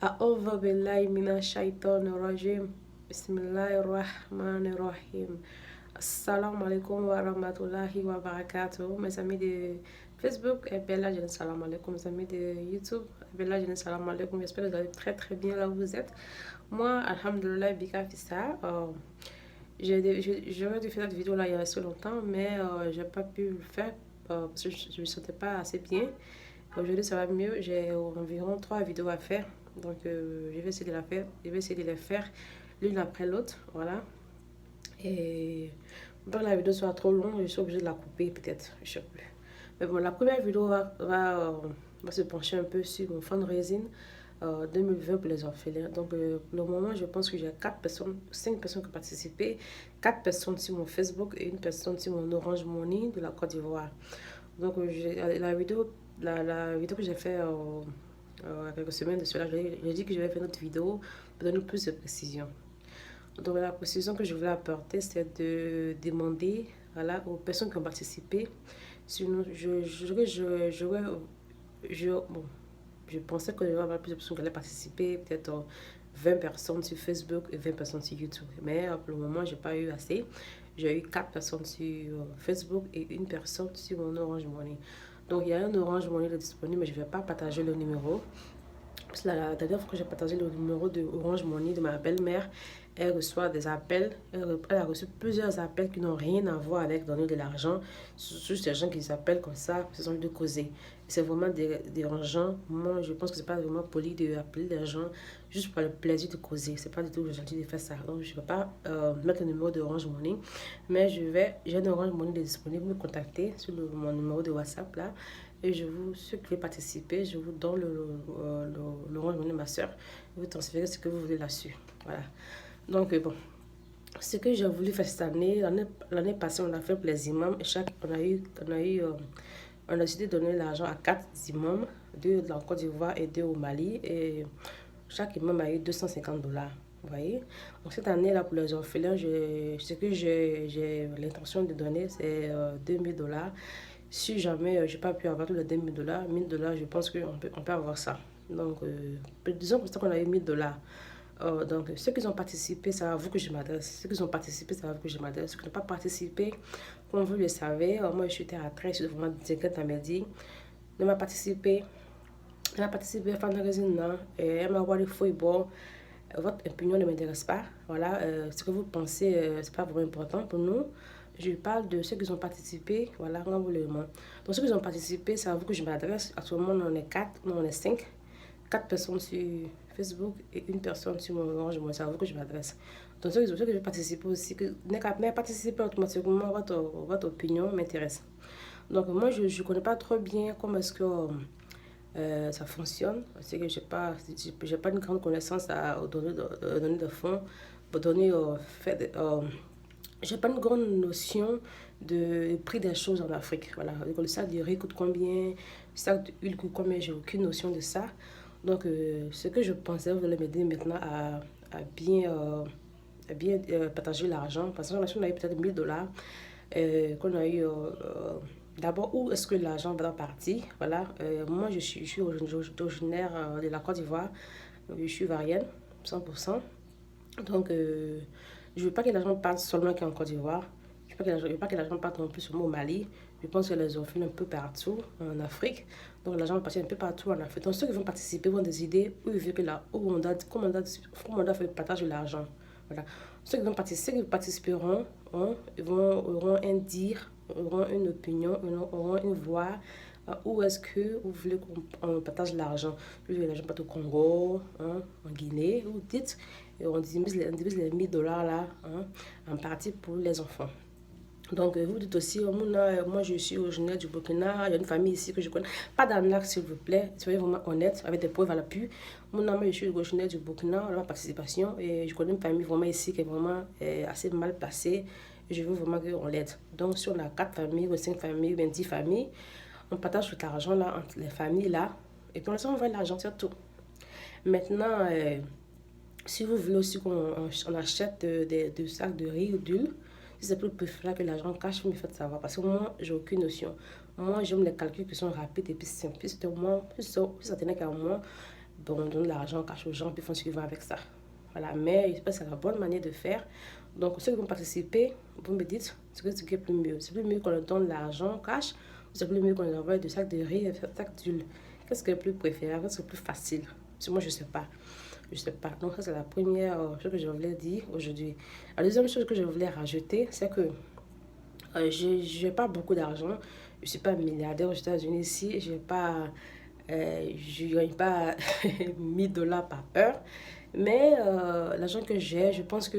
أعوذ بالله من الشيطان الرجيم بسم الله الرحمن الرحيم. Assalamu alaikum wa rahmatullahi wa barakatuh. Mes amis de Facebook, et Bella, je dis salam alaikum. Mes amis de YouTube, Bella, je dis salam alaikum. J'espère que vous allez très très bien là où vous êtes. Moi, alhamdulillah, Bika Fissa. J'aurais dû faire cette vidéo là il y a assez longtemps, mais j'ai pas pu le faire parce que je me sentais pas assez bien. Aujourd'hui, ça va mieux. J'ai environ 3 vidéos à faire. Donc, je vais essayer de la faire. Je vais essayer de les faire l'une après l'autre. Voilà. Et pour que la vidéo soit trop longue, je suis obligée de la couper peut-être. Je sais plus. Mais bon, la première vidéo va se pencher un peu sur mon fundraising 2020 pour les orphelins. Donc, pour le moment, je pense que j'ai 4 personnes, 5 personnes qui ont participé, 4 personnes sur mon Facebook et une personne sur mon Orange Money de la Côte d'Ivoire. Donc, la vidéo que j'ai fait il y a quelques semaines de cela, j'ai dit que je vais faire une autre vidéo pour donner plus de précision. Donc, la précision que je voulais apporter, c'est de demander voilà, aux personnes qui ont participé. Sinon, bon, je pensais qu'il y aurait plus de personnes qui allaient participer, peut-être 20 personnes sur Facebook et 20 personnes sur YouTube. Mais pour le moment, je n'ai pas eu assez. J'ai eu 4 personnes sur Facebook et une personne sur mon Orange Money. Donc, il y a un Orange Money disponible, mais je ne vais pas partager le numéro. Parce que la dernière fois que j'ai partagé le numéro de Orange Money de ma belle-mère, elle reçoit des appels. Elle a reçu plusieurs appels qui n'ont rien à voir avec donner de l'argent. Juste des gens qui s'appellent comme ça, ce sont de causer. C'est vraiment dérangeant. Moi, je pense que c'est pas vraiment poli d'appeler les gens juste pour le plaisir de causer. C'est pas du tout gentil de faire ça. Donc, je ne vais pas mettre le numéro de Orange Money. Mais j'ai un Orange Money disponible. Me contacter sur mon numéro de WhatsApp là. Et ceux qui veulent participer, je vous donne l'Orange Money de ma soeur. Vous transférez ce que vous voulez là-dessus. Voilà. Donc, bon, ce que j'ai voulu faire cette année, l'année passée, on a fait pour les imams. On a décidé de donner l'argent à 4 imams, 2 de la Côte d'Ivoire et 2 au Mali. Et chaque imam a eu 250 $. Vous voyez? Donc, cette année-là, pour les orphelins, ce que j'ai l'intention de donner, c'est 2000 $. Si jamais je n'ai pas pu avoir tous les 2000 $, 1000 $, je pense qu'on peut avoir ça. Donc, disons pour ça qu'on a eu 1000 $. Donc, ceux qui ont participé, c'est à vous que je m'adresse. Ceux qui ont participé, c'est à vous que je m'adresse. Ceux qui n'ont pas participé, comme vous le savez, moi je suis terre à terre, je suis vraiment quelqu'un qui m'a dit, ne m'a participé, elle a participé à fundraising, non, et elle m'a dit, faut bon, votre opinion ne m'intéresse pas. Voilà, ce que vous pensez, c'est pas vraiment important pour nous. Je parle de ceux qui ont participé, voilà, vraiment. Donc, ceux qui ont participé, c'est à vous que je m'adresse. Actuellement, on est 4, non, on est 5. 4 personnes sur Facebook et une personne sur mon Orange Money. C'est à vous que je m'adresse. Donc, ceux qui veulent participer aussi, mais participer automatiquement, votre opinion m'intéresse. Donc, moi, je ne connais pas trop bien comment est-ce que ça fonctionne. Parce que je n'ai pas une grande connaissance à donner de fonds, pour donner, j'ai pas une grande notion de prix des choses en Afrique. Voilà, le sac de riz coûte combien, le sac d'huile coûte combien, j'ai aucune notion de ça. Donc, ce que je pensais, vous allez m'aider maintenant à bien partager l'argent. Parce que on a eu peut-être 1000 $, qu'on a eu d'abord, où est-ce que l'argent va partir? Voilà, moi je suis originaire de la Côte d'Ivoire, je suis ivoirienne, 100%. Donc, je ne veux pas que l'argent parte seulement qu'en Côte d'Ivoire. Je ne veux pas que l'argent parte non plus seulement au Mali. Je pense que les orphelins un peu partout en Afrique. Donc, l'argent va partir un peu partout en Afrique. Donc, ceux qui vont participer vont décider où ils veulent que comment on doit faire le partage de l'argent. Voilà. Ceux qui participeront auront un dire, auront une opinion, auront une voix. Où est-ce que vous voulez qu'on partage l'argent? Vous voulez que l'argent parte au Congo, hein, en Guinée, vous dites, et on divise les 1000 $ là, hein, en partie pour les enfants. Donc, vous dites aussi, moi je suis originaire du Burkina, il y a une famille ici que je connais. Pas d'arnaque, s'il vous plaît, soyez vraiment honnête, avec des preuves à l'appui. Moi je suis originaire du Burkina, on a ma participation, et je connais une famille vraiment ici qui est vraiment assez mal placée. Et je veux vraiment qu'on l'aide. Donc, si on a 4 familles, ou 5 familles, ou 10 familles, on partage tout l'argent là entre les familles là, et puis on va l'argent, c'est tout. Maintenant, si vous voulez aussi qu'on achète des sacs de riz ou d'huile, si c'est plus préférable que l'argent cash, vous me faites savoir. Parce que moi, j'ai aucune notion. Moi, j'aime les calculs qui sont rapides et puis simples. Si ça tenait qu'à moi, bon, on donne l'argent cash aux gens, puis ils font ce qu'ils veulent avec ça. Voilà, mais je pense que c'est la bonne manière de faire. Donc, ceux qui vont participer, vous me dites ce qui est plus mieux. C'est plus mieux qu'on leur donne l'argent cash, ou c'est plus mieux qu'on leur envoie des sacs de riz, des sacs d'huile. Qu'est-ce que est plus préférable? Qu'est-ce que est plus facile? Parce que moi, je ne sais pas. Je sais pas. Donc, ça, c'est la première chose que je voulais dire aujourd'hui. La deuxième chose que je voulais rajouter, c'est que je n'ai pas beaucoup d'argent. Je ne suis pas milliardaire aux États-Unis ici. Je ne gagne pas 1000 dollars par heure. Mais l'argent que j'ai, je pense que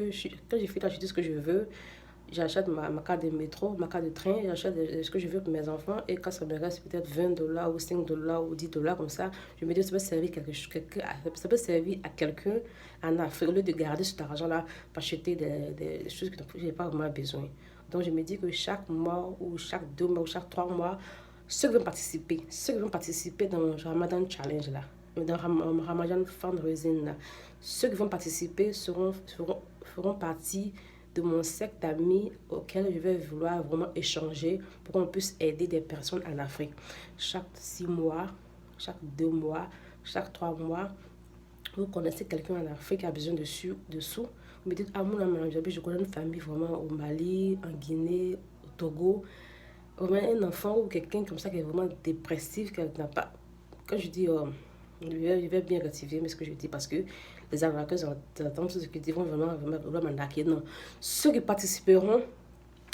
quand j'ai fait acheter ce que je veux, j'achète ma carte de métro, ma carte de train, j'achète ce que je veux pour mes enfants. Et quand ça me reste peut-être 20 dollars ou 5 dollars ou 10 dollars comme ça, je me dis que ça peut servir, ça peut servir à quelqu'un en Afrique, au lieu de garder cet argent-là pour acheter des choses que je n'ai pas vraiment besoin. Donc je me dis que chaque mois ou chaque 2 mois ou chaque 3 mois, ceux qui vont participer dans le Ramadan Challenge là, dans le Ramadan Fundraising là, ceux qui vont participer feront partie de mon cercle d'amis auquel je vais vouloir vraiment échanger pour qu'on puisse aider des personnes en Afrique. Chaque 6 mois, chaque 2 mois, chaque 3 mois, vous connaissez quelqu'un en Afrique qui a besoin de sous. Vous me dites, ah, moi, je connais une famille vraiment au Mali, en Guinée, au Togo. Vraiment un enfant ou quelqu'un comme ça qui est vraiment dépressif, qui n'a pas... Quand je dis... je vais bien rectifier ce que je dis parce que les arnaqueurs entendent ce qu'ils disent vont vraiment m'arnaquer. Non. Ceux qui participeront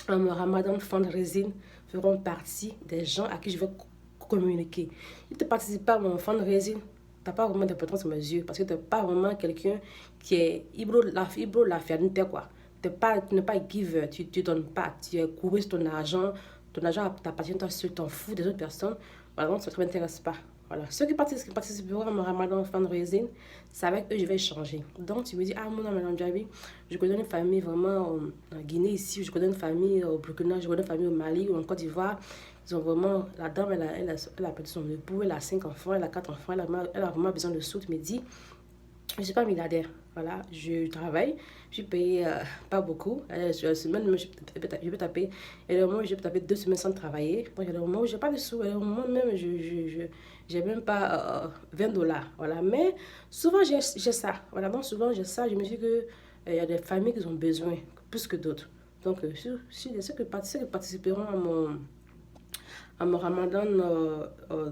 à mon Ramadan Fundraising feront partie des gens à qui je vais communiquer. Si tu ne participes pas à mon fundraising, tu n'as pas vraiment d'importance à mes yeux parce que tu n'es pas vraiment quelqu'un qui est la fianité quoi. Tu n'es pas giver, tu ne donnes pas, tu es couru sur ton argent t'appartient, toi seul, t'en fous des autres personnes. Voilà, donc ça ne m'intéresse pas. Voilà. Ceux qui participeront à mon Ramadan Fundraising, c'est avec eux que je vais échanger. Donc, tu me dis, ah, mon Madame Javi, je connais une famille vraiment en Guinée ici, je connais une famille au Burkina, je connais une famille au Mali ou en Côte d'Ivoire. Ils ont vraiment, la dame, elle a perdu son époux, elle a 5 enfants, elle a 4 enfants, elle a vraiment besoin de sous. Tu me dis, je ne suis pas milliardaire. Voilà, je travaille, je suis payée pas beaucoup. La semaine, je peux taper. Et le moment où je peux taper 2 semaines sans travailler. Donc, il y a le moment où je n'ai pas de sous. Et le moment même, je n'ai même pas 20 dollars. Voilà, mais souvent, j'ai ça. Voilà, donc souvent, j'ai ça. Je me dis que il y a des familles qui ont besoin plus que d'autres. Donc, ceux qui participeront à mon ramadan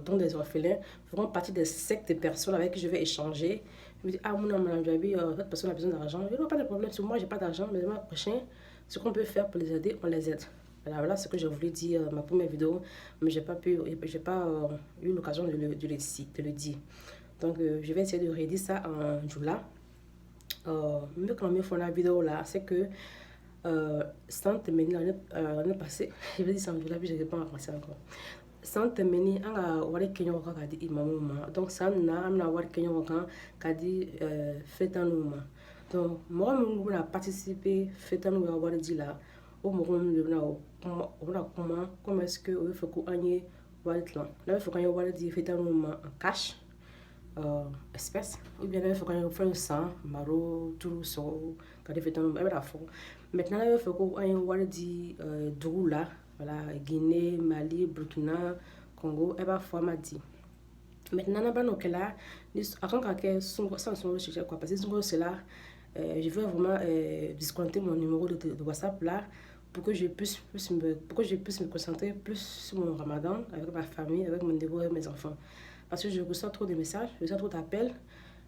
dans des orphelins feront partie des sectes de personnes avec qui je vais échanger. Je me dis, ah, mon ami, cette personne a besoin d'argent. Je n'ai pas de problème. Sur moi, j'ai pas d'argent, mais le mois prochain, ce qu'on peut faire pour les aider, on les aide. Voilà ce que je voulais dire ma première vidéo, mais j'ai pas eu l'occasion de le dire. Donc, je vais essayer de redire ça en jour-là. Mais quand on fait la vidéo là, c'est que sans terminer l'année passée, je vais dire ça en jour-là, puis je n'ai pas avancé encore. Sans terminer, on a wari kenyo ka kadi imamu ma donc ça on a wari kenyo ka di fetanu ma donc moi on a participé fetanu ya wari di la o mo on na comment est-ce que on fait ko anye wari plan là il faut qu'on wari di fetanu ma en cash espèce ou bien là il faut qu'on fasse un sang maro tout so ka di fetanu ma la fond maintenant là il faut ko anye wari di dougou là. Voilà, Guinée, Mali, Burkina, Congo, elle va former dit. Maintenant, on a là, avant que quoi, parce que c'est là, je vais vraiment discompter mon numéro de WhatsApp là pour que je puisse me concentrer plus sur mon Ramadan avec ma famille, avec mon devoir et mes enfants. Parce que je reçois trop de messages, je reçois trop d'appels.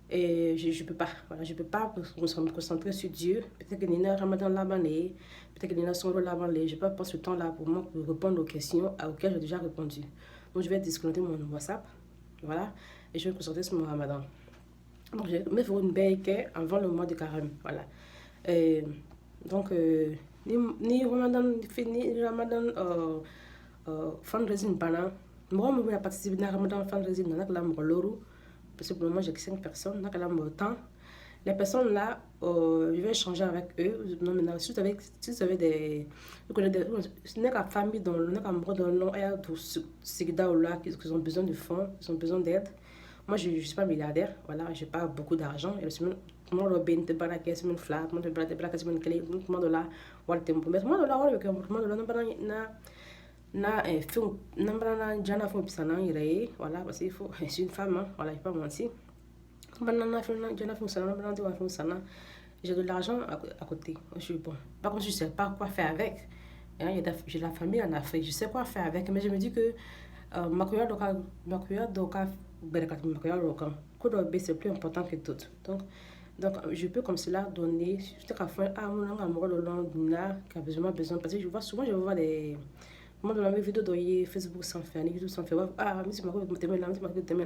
Et je peux pas, voilà, je peux pas me concentrer sur Dieu. Peut-être que Nina Ramadan l'a banné, peut-être que Nina Solo l'a banné. Je ne vais pas prendre ce temps-là pour moi pour répondre aux questions auxquelles j'ai déjà répondu. Donc je vais disconnecter mon WhatsApp, voilà, et je vais me concentrer sur mon Ramadan. Donc je vais faire une belle avant le mois de carême, voilà. Et donc ni Ramadan fini, ni Ramadan fundraising pendant. Moi je vais participer à Ramadan fundraising dans la Mororu. Parce que pour le moment, j'ai 5 personnes. Là, les personnes là, je vais échanger avec eux. Non, maintenant, si vous avez des. Ce n'est qu'à famille dans le nom, il y a tous ces gars-là qui ont besoin de fonds, qui ont besoin d'aide. Moi, je ne suis pas milliardaire. Voilà, je n'ai pas beaucoup d'argent. Et moi, je suis pas la caisse, une flat, moi, je suis pas la caisse, une clé, moi, de là, voilà, tempo. Mais moi, de là, voilà, moi, de là, na film nambara na jana fo pisana iraye voilà parce qu'il faut c'est une femme hein, voilà il faut pas mentir J'ai de l'argent à côté. Je suis bon. Par contre, je ne sais pas quoi faire avec. Hein, j'ai de la famille en Afrique, je sais quoi faire avec, mais je me dis que c'est plus important que tout. Donc, je peux comme cela donner, je te fais à mon amour le long qui a besoin, parce que je vois des. Moi, dans la vidéo de Facebook sans faire, ni YouTube sans faire, ah, mais c'est ma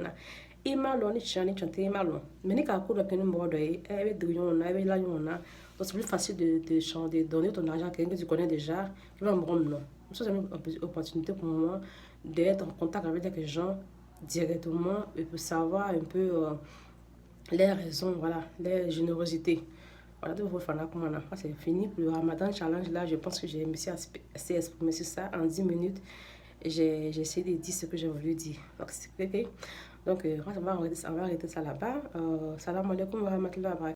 là. Et malon, ni chani, chanter malon. Mais ni qu'à coup de peine mort de, avec de yon, avec la yon, donc c'est plus facile de changer, de donner ton argent à quelqu'un que tu connais déjà, qui va me rendre non. Ça, c'est une opportunité pour moi d'être en contact avec des gens directement et pour savoir un peu les raisons, voilà, les générosités. Voilà, de vous faire c'est fini pour le Ramadan Challenge. Là, je pense que j'ai assez exprimé sur ça en 10 minutes. J'ai essayé de dire ce que j'ai voulu dire. Donc, c'est ok. Donc, on va arrêter ça là-bas. Salam alaikum wa rahmatullahi wa barakatuh.